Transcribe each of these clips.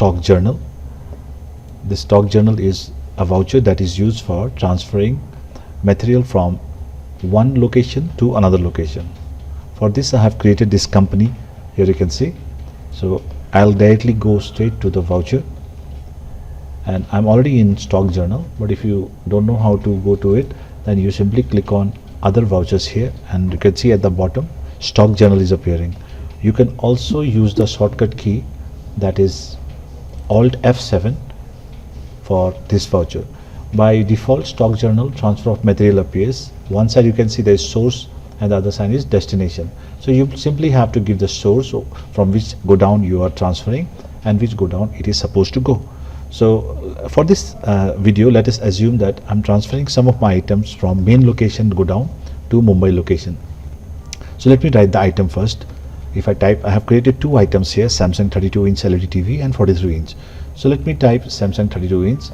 stock journal. The stock journal is a voucher that is used for transferring material from one location to another location. For this I have created this company. Here you can see. So I'll directly go straight to the voucher, and I'm already in stock journal, but if you don't know how to go to it, then you simply click on other vouchers here, and you can see at the bottom stock journal is appearing. You can also use the shortcut key, that is Alt F7, for this voucher. By default, stock journal transfer of material appears. One side you can see there is source and the other side is destination. So you simply have to give the source from which godown you are transferring and which godown it is supposed to go. So for this video, let us assume that I'm transferring some of my items from main location godown to Mumbai location. So let me write the item first. If I type, I have created two items here, Samsung 32-inch LED TV and 43-inch. So let me type Samsung 32-inch.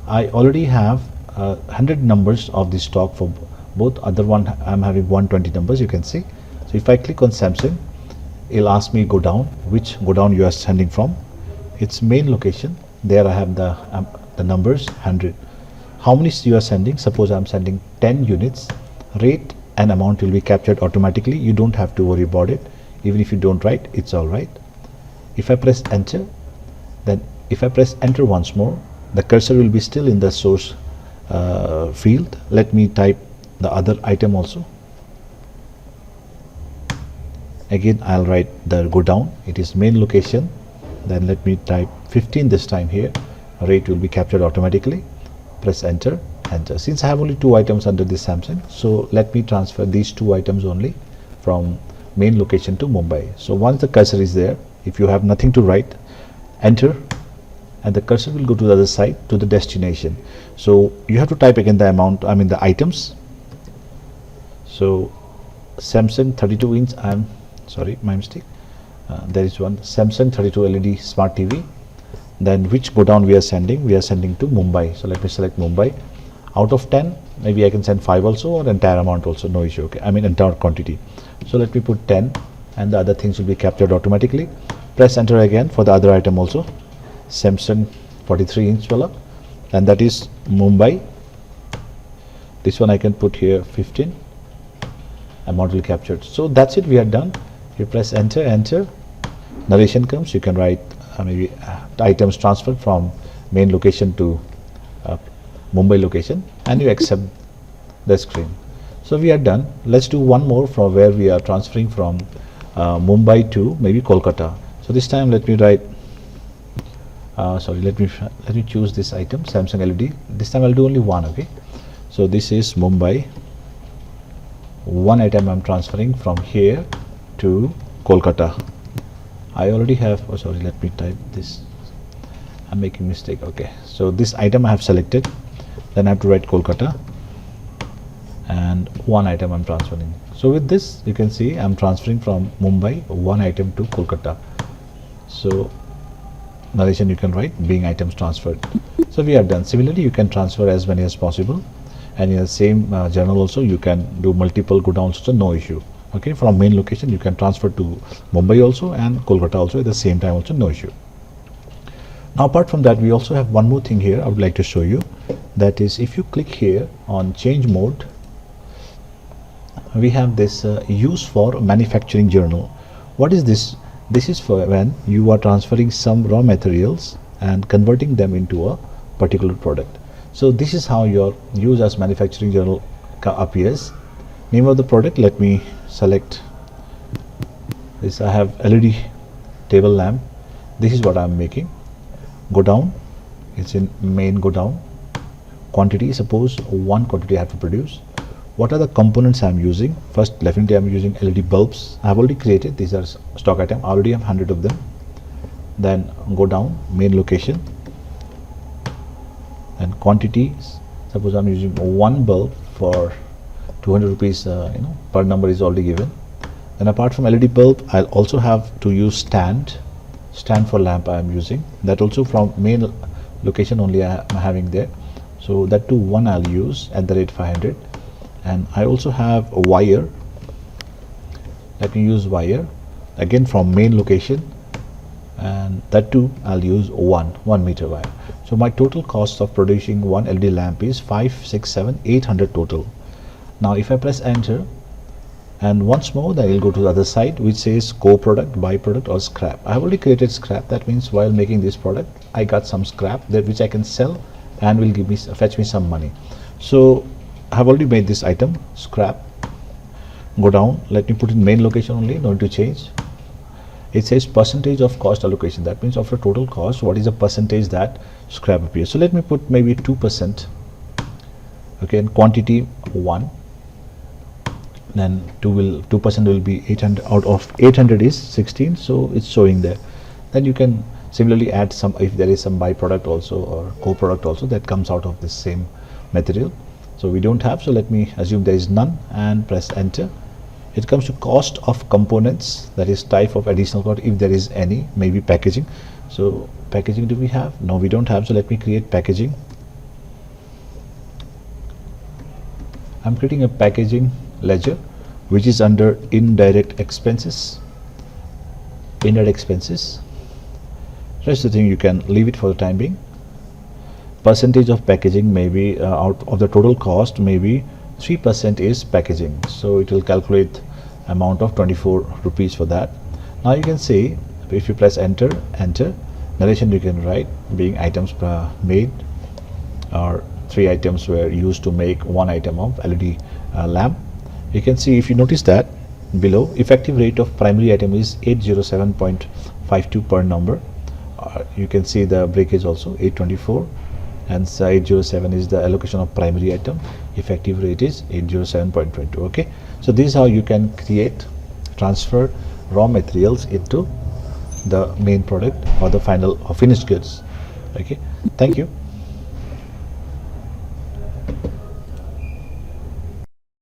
I already have 100 numbers of the stock. For both other one I'm having 120 numbers, you can see. So if I click on Samsung, it'll ask me godown, which godown you are sending from. Its main location. There I have the numbers 100. How many you are sending? Suppose I'm sending 10 units. Rate and amount will be captured automatically. You don't have to worry about it. Even if you don't write, it's all right. If I press enter, then if I press enter once more, the cursor will be still in the source field. Let me type the other item also. Again I'll write the godown, it is main location. Then let me type 15 this time here. Rate will be captured automatically. Press enter, enter. Since I have only two items under this Samsung, so let me transfer these two items only from main location to Mumbai. So once the cursor is there, if you have nothing to write, enter, and the cursor will go to the other side to the destination. So you have to type again the amount, I mean the items. So Samsung 32-inch, I'm sorry, my mistake. There is one Samsung 32 LED smart TV. Then which godown we are sending? We are sending to Mumbai. So let me select Mumbai. Out of 10, maybe I can send 5 also, or entire amount also, no issue. Okay, I mean entire quantity. So let me put 10, and the other things will be captured automatically. Press enter again for the other item also, Samsung 43-inch wala, and that is Mumbai. This one I can put here 15. Amount will be captured. So that's it, we are done. You press enter, enter. Narration comes. You can write maybe items transferred from main location to Mumbai location, and you accept the screen. So we are done. Let's do one more from where we are transferring from Mumbai to maybe Kolkata. So this time let me write let me choose this item, Samsung LED. This time I'll do only one. Okay, so this is Mumbai. One item I'm transferring from here to Kolkata. I already have, oh sorry, let me type this, I'm making mistake. Okay, so this item I have selected, then I have to write Kolkata, and one item I'm transferring. So with this you can see I'm transferring from Mumbai one item to Kolkata. So narration you can write being items transferred. So we are done. Similarly you can transfer as many as possible, and in the same journal also you can do multiple godowns, so no issue. Okay, from main location you can transfer to Mumbai also and Kolkata also at the same time also, no issue. Now apart from that, we also have one more thing here I would like to show you. That is, if you click here on change mode, we have this use for manufacturing journal. What is this? This is for when you are transferring some raw materials and converting them into a particular product. So this is how your use as manufacturing journal appears. Name of the product, let me select this. I have LED table lamp. This is what I am making. Godown, it's in main godown. Quantity, suppose one quantity I have to produce. What are the components I am using? First, definitely I am using LED bulbs. I have already created, these are stock item. I already have 100 of them. Then go down, main location, and quantities. Suppose I am using one bulb for 200 rupees, per number is already given. Then apart from LED bulb, I'll also have to use stand for lamp I am using. That also from main location only I am having there. So that too one I'll use at the rate 500. And I also have a wire. Let me use wire again from main location. and that too I'll use 1 meter wire. So my total cost of producing one LED lamp is 5, 6, 7, 800 total. Now if I press enter, and once more then I'll go to the other side which says co-product, byproduct or scrap. I have already created scrap. That means while making this product I got some scrap that which I can sell and will give me, fetch me some money. So I have already made this item scrap. Go down, let me put in main location only, no need to change. It says percentage of cost allocation. That means of the total cost, what is the percentage that scrap appears. So let me put maybe 2%. Okay, and quantity 1. Then 2% will be 800. Out of 800 is 16, so it's showing there. Then you can similarly add some, if there is some byproduct also or co-product also that comes out of this same material. So we don't have, so let me assume there is none and press enter. It comes to cost of components, that is type of additional cost if there is any, maybe packaging. So packaging do we have? No, we don't have, so let me create packaging. I'm creating a packaging ledger which is under indirect expenses. Indirect expenses. Rest of the thing you can leave it for the time being. Percentage of packaging, maybe out of the total cost, maybe 3% is packaging, so it will calculate amount of 24 rupees for that. Now you can see if you press enter, narration you can write being items made, or 3 items were used to make 1 item of LED lamp. You can see, if you notice that below, effective rate of primary item is 807.52 per number. You can see the breakage also 824, and 807 is the allocation of primary item. Effective rate is 807.22. okay, so this is how you can create, transfer raw materials into the main product or the final or finished goods. Okay, thank you.